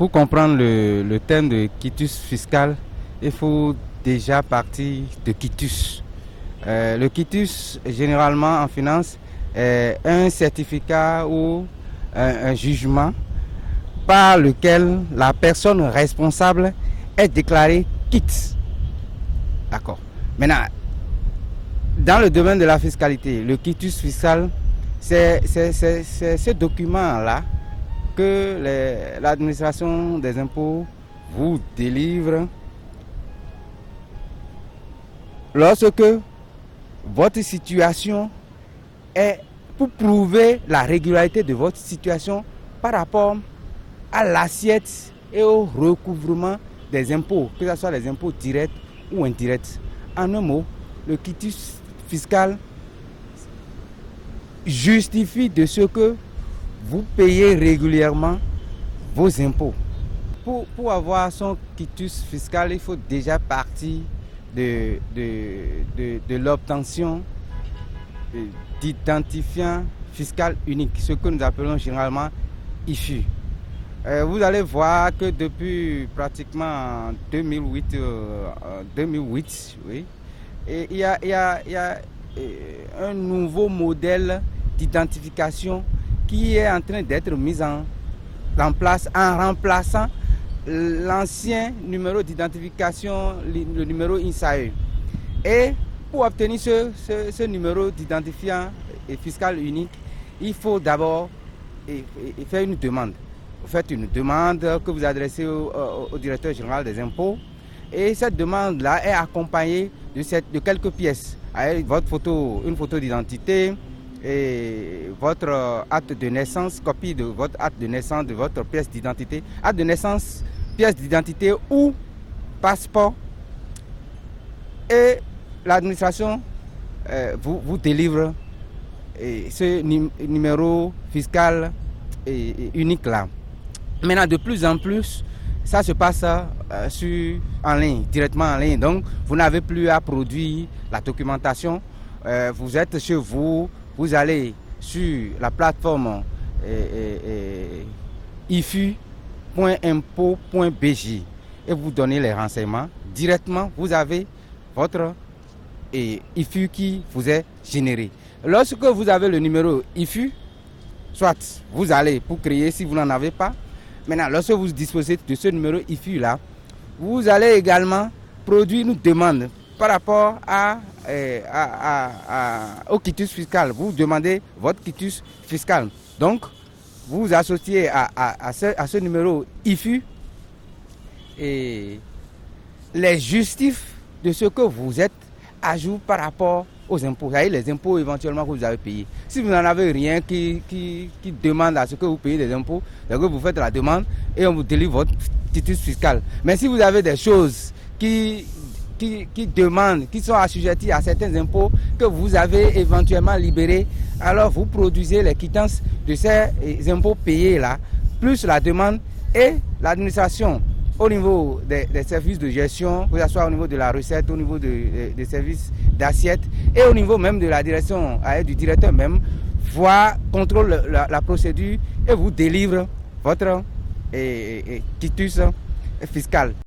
Pour comprendre le thème de quitus fiscal, il faut déjà partir de quitus. Le quitus, généralement en finance, est un certificat ou un jugement par lequel la personne responsable est déclarée quitte. D'accord. Maintenant, dans le domaine de la fiscalité, le quitus fiscal, c'est ce document-là que l'administration des impôts vous délivre lorsque votre situation est pour prouver la régularité de votre situation par rapport à l'assiette et au recouvrement des impôts, que ce soit les impôts directs ou indirects. En un mot, le quitus fiscal justifie de ce que vous payez régulièrement vos impôts. Pour avoir son quitus fiscal, il faut déjà partir de l'obtention d'identifiant fiscal unique, ce que nous appelons généralement IFU. Vous allez voir que depuis pratiquement 2008, oui, et il y a un nouveau modèle d'identification qui est en train d'être mis en place en remplaçant l'ancien numéro d'identification, le numéro INSAE. Et pour obtenir ce numéro d'identifiant fiscal unique, il faut d'abord faire une demande. Vous faites une demande que vous adressez au directeur général des impôts. Et cette demande-là est accompagnée de quelques pièces. Avec votre photo, une photo d'identité et votre acte de naissance, copie de votre acte de naissance, de votre pièce d'identité, acte de naissance, pièce d'identité ou passeport. Et l'administration vous délivre ce numéro fiscal unique là. Maintenant, de plus en plus, ça se passe en ligne, directement en ligne. Donc, vous n'avez plus à produire la documentation. Vous êtes chez vous, vous allez sur la plateforme ifu.impôt.bj et vous donnez les renseignements. Directement, vous avez votre IFU qui vous est généré. Lorsque vous avez le numéro IFU, soit vous allez pour créer si vous n'en avez pas. Maintenant, lorsque vous disposez de ce numéro IFU là, vous allez également produire une demande par rapport au quitus fiscal. Vous demandez votre quitus fiscal. Donc, vous vous associez à ce numéro IFU et les justifs de ce que vous êtes à jour par rapport aux impôts. Vous savez, les impôts éventuellement que vous avez payés. Si vous n'en avez rien qui demande à ce que vous payez des impôts, c'est que vous faites la demande et on vous délivre votre quitus fiscal. Mais si vous avez des choses qui demandent, qui sont assujetties à certains impôts que vous avez éventuellement libérés, alors vous produisez les quittances de ces impôts payés là, plus la demande et l'administration au niveau des services de gestion, que ce soit au niveau de la recette, au niveau des services d'assiette et au niveau même de la direction, du directeur même, contrôle la procédure et vous délivre votre quitus fiscal.